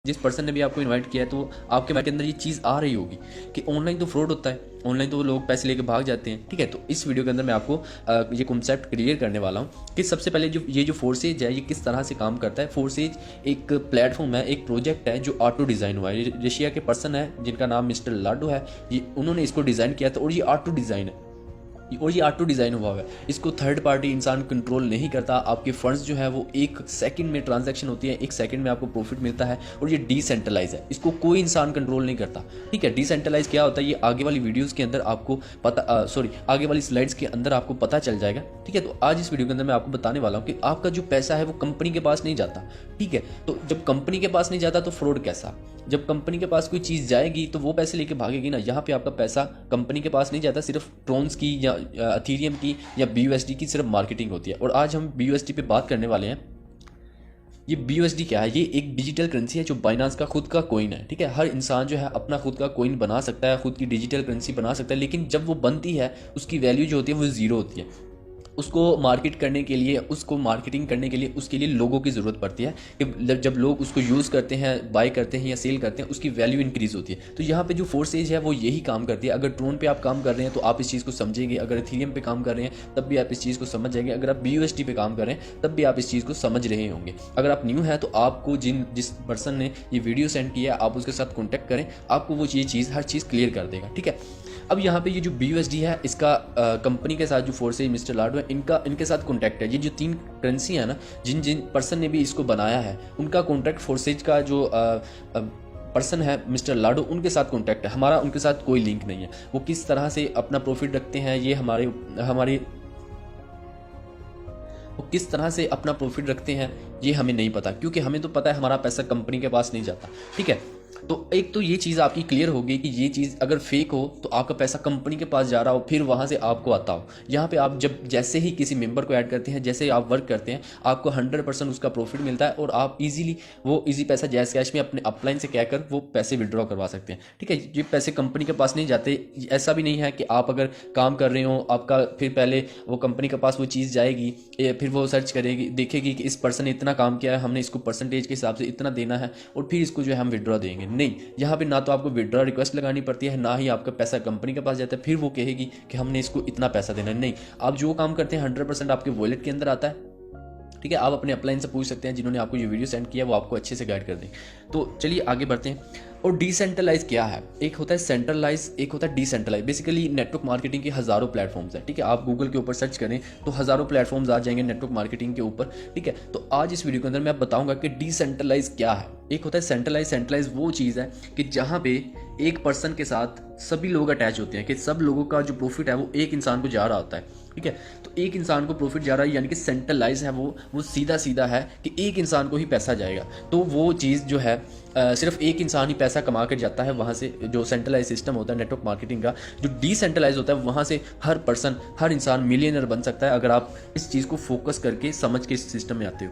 जिस पर्सन ने भी आपको इनवाइट किया है तो आपके माइंड के अंदर ये चीज़ आ रही होगी कि ऑनलाइन तो फ्रॉड होता है, ऑनलाइन तो लोग पैसे लेके भाग जाते हैं। ठीक है, तो इस वीडियो के अंदर मैं आपको ये कॉन्सेप्ट क्लियर करने वाला हूँ कि सबसे पहले जो ये जो फोर्सेज है ये किस तरह से काम करता है। फोर्सेज एक प्लेटफॉर्म है, एक प्रोजेक्ट है जो ऑटो डिज़ाइन हुआ है। रशिया के पर्सन है जिनका नाम मिस्टर लाडो है, ये उन्होंने इसको डिज़ाइन किया था और ये ऑटो डिज़ाइन है और ये ऑटो डिज़ाइन हुआ है। इसको थर्ड पार्टी इंसान कंट्रोल नहीं करता। आपके फंड्स जो है वो एक सेकंड में ट्रांजैक्शन होती है, एक सेकंड में आपको प्रॉफिट मिलता है और ये डिसेंट्रलाइज है, इसको कोई इंसान कंट्रोल नहीं करता। ठीक है, डिसेंट्रलाइज क्या होता है ये आगे वाली वीडियोज़ के अंदर आपको पता आगे वाली स्लाइड्स के अंदर आपको पता चल जाएगा। ठीक है, तो आज इस वीडियो के अंदर मैं आपको बताने वाला हूँ कि आपका जो पैसा है वो कंपनी के पास नहीं जाता। ठीक है, तो जब कंपनी के पास नहीं जाता तो फ्रॉड कैसा? जब कंपनी के पास कोई चीज़ जाएगी तो वो पैसे लेके भागेगी ना। यहाँ पे आपका पैसा कंपनी के पास नहीं जाता, सिर्फ ट्रोन्स की या एथेरियम की या BUSD की सिर्फ मार्केटिंग होती है। और आज हम BUSD पे बात करने वाले हैं। ये BUSD क्या है? ये एक डिजिटल करेंसी है जो बाइनांस का खुद का कोइन है। ठीक है, हर इंसान जो है अपना खुद का कोइन बना सकता है, खुद की डिजिटल करेंसी बना सकता है, लेकिन जब वो बनती है उसकी वैल्यू जो होती है वो ज़ीरो होती है। उसको मार्केट करने के लिए, उसको मार्केटिंग करने के लिए उसके लिए लोगों की ज़रूरत पड़ती है कि जब लोग उसको यूज़ करते हैं, बाय करते हैं या सेल करते हैं, उसकी वैल्यू इंक्रीज़ होती है। तो यहाँ पे जो फोर्सेज है वो यही काम करती है। अगर ट्रोन पे आप काम कर रहे हैं तो आप इस चीज़ को समझेंगे, अगर एथेरियम पे काम कर रहे हैं तब भी आप इस चीज़ को समझ जाएंगे, अगर आप BUSD पे काम कर रहे हैं तब भी आप इस चीज़ को समझ रहे होंगे। अगर आप न्यू हैं तो आपको जिस पर्सन ने ये वीडियो सेंड किया है आप उसके साथ कॉन्टैक्ट करें, आपको वो ये चीज़ हर चीज़ क्लियर कर देगा। ठीक है, अब यहाँ पे ये जो BUSD है इसका कंपनी के साथ जो फोर्सेज मिस्टर लाडो है इनके साथ कॉन्टैक्ट है। ये जो 3 करेंसी है ना, जिन पर्सन ने भी इसको बनाया है उनका कॉन्टैक्ट फोर्सेज का जो पर्सन है मिस्टर लाडो उनके साथ कॉन्टैक्ट है। हमारा उनके साथ कोई लिंक नहीं है। वो किस तरह से अपना प्रॉफिट रखते हैं ये वो किस तरह से अपना प्रॉफिट रखते हैं ये हमें नहीं पता, क्योंकि हमें तो पता है हमारा पैसा कंपनी के पास नहीं जाता। ठीक है, तो एक तो ये चीज़ आपकी क्लियर होगी कि ये चीज़ अगर फेक हो तो आपका पैसा कंपनी के पास जा रहा हो फिर वहाँ से आपको आता हो। यहाँ पे आप जैसे ही किसी मेंबर को ऐड करते हैं, जैसे ही आप वर्क करते हैं, आपको 100% उसका प्रॉफिट मिलता है और आप इजी पैसा जैस कैश में अपने अपलाइन से कहकर वो पैसे विड्रॉ करवा सकते हैं। ठीक है, ये पैसे कंपनी के पास नहीं जाते। ऐसा भी नहीं है कि आप अगर काम कर रहे हो आपका फिर पहले वो कंपनी के पास वो चीज़ जाएगी, फिर वो सर्च करेगी, देखेगी कि इस पर्सन ने इतना काम किया है, हमने इसको परसेंटेज के हिसाब से इतना देना है और फिर इसको जो है हम विड्रॉ देंगे। नहीं, यहाँ पे ना तो आपको विड्रॉ रिक्वेस्ट लगानी पड़ती है, ना ही आपका पैसा कंपनी के पास जाता है फिर वो कहेगी कि हमने इसको इतना पैसा देना है। नहीं, आप जो काम करते हैं 100% आपके वॉलेट के अंदर आता है। ठीक है, आप अपने अपलाइन से पूछ सकते हैं, जिन्होंने आपको ये वीडियो सेंड किया वो आपको अच्छे से गाइड कर दें। तो चलिए आगे बढ़ते हैं। और डिसेंट्रलाइज क्या है? एक होता है सेंट्रलाइज, एक होता है डिसेंट्रलाइज। बेसिकली नेटवर्क मार्केटिंग के हज़ारों प्लेटफॉर्म्स हैं। ठीक है, आप गूगल के ऊपर सर्च करें तो हज़ारों प्लेटफॉर्म्स आ जाएंगे नेटवर्क मार्केटिंग के ऊपर। ठीक है, तो आज इस वीडियो के अंदर मैं बताऊंगा कि डिसेंट्रलाइज क्या है। एक होता है सेंट्रलाइज। सेंट्रलाइज वो चीज़ है कि जहाँ पे एक पर्सन के साथ सभी लोग अटैच होते हैं, कि सब लोगों का जो प्रॉफिट है वो एक इंसान को जा रहा होता है। ठीक है, तो एक इंसान को प्रॉफिट जा रहा है, यानी कि सेंट्रलाइज है वो सीधा है कि एक इंसान को ही पैसा जाएगा। तो वो चीज़ जो है सिर्फ एक इंसान ही पैसा कमा कर जाता है वहाँ से। जो सेंट्रलाइज सिस्टम होता है नेटवर्क मार्केटिंग का, जो डिसेंट्रलाइज होता है वहाँ से हर पर्सन, हर इंसान मिलियनर बन सकता है अगर आप इस चीज़ को फोकस करके समझ के इस सिस्टम में आते हो।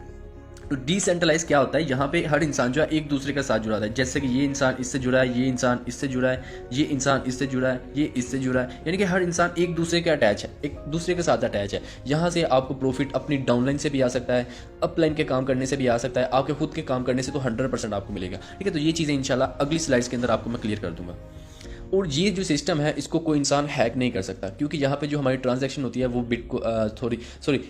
तो डिसेंट्रलाइज क्या होता है? यहाँ पे हर इंसान जो है एक दूसरे के साथ जुड़ा है। जैसे कि ये इंसान इससे जुड़ा है, ये इंसान इससे जुड़ा है, ये इंसान इससे जुड़ा है, ये इससे जुड़ा है, यानी कि हर इंसान एक दूसरे के अटैच है, एक दूसरे के साथ अटैच है। यहाँ से आपको प्रॉफिट अपनी डाउनलाइन से भी आ सकता है, अपलाइन के काम करने से भी आ सकता है, आपके खुद के काम करने से तो 100% आपको मिलेगा। ठीक है, तो ये चीज़ें इंशाल्लाह अगली स्लाइड्स के अंदर आपको मैं क्लियर कर दूंगा। और ये जो सिस्टम है इसको कोई इंसान हैक नहीं कर सकता, क्योंकि यहाँ पे जो हमारी ट्रांजैक्शन होती है वो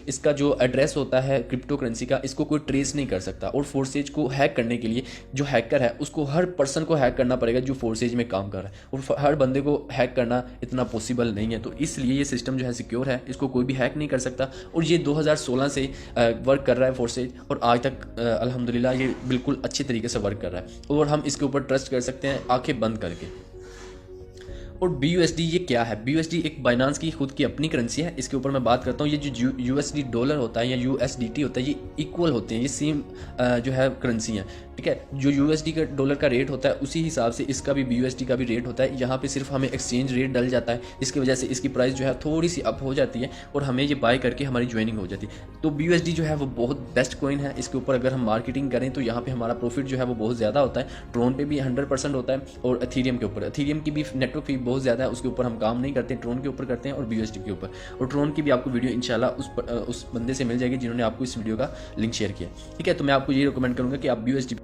इसका जो एड्रेस होता है क्रिप्टो करेंसी का, इसको कोई ट्रेस नहीं कर सकता। और फोर्सेज को हैक करने के लिए जो हैकर है उसको हर पर्सन को हैक करना पड़ेगा जो फोर्सेज में काम कर रहा है, और हर बंदे को हैक करना इतना पॉसिबल नहीं है। तो इसलिए ये सिस्टम जो है सिक्योर है, इसको कोई भी हैक नहीं कर सकता। और ये 2016 से वर्क कर रहा है फोर्सेज, और आज तक अल्हम्दुलिल्लाह ये बिल्कुल अच्छे तरीके से वर्क कर रहा है और हम इसके ऊपर ट्रस्ट कर सकते हैं आंखें बंद करके। और BUSD ये क्या है? BUSD एक बाइनांस की खुद की अपनी करेंसी है। इसके ऊपर मैं बात करता हूँ। ये जो USD डॉलर होता है या USDT होता है ये इक्वल होते हैं, ये सेम जो है करेंसी है। ठीक है, जो USD का डॉलर का रेट होता है उसी हिसाब से इसका भी BUSD का भी रेट होता है। यहाँ पे सिर्फ हमें एक्सचेंज रेट डल जाता है, इसकी वजह से इसकी प्राइस जो है थोड़ी सी अप हो जाती है और हमें ये बाय करके हमारी ज्वाइनिंग हो जाती है। तो BUSD जो है वो बहुत बेस्ट कॉइन है। इसके ऊपर अगर हम मार्केटिंग करें तो यहाँ पे हमारा प्रॉफिट जो है वो बहुत ज़्यादा होता है। ट्रोन पे भी 100% होता है और एथेरियम के ऊपर, एथेरियम की भी नेटवर्क फी बहुत ज़्यादा है, उसके ऊपर हम काम नहीं करते, ट्रोन के ऊपर करते हैं और BUSD के ऊपर। और ट्रोन की भी आपको वीडियो इंशाल्लाह उस बंदे से मिल जाएगी जिन्होंने आपको इस वीडियो का लिंक शेयर किया। ठीक है, तो मैं आपको ये रिकमेंड करूँगा कि आप BUSD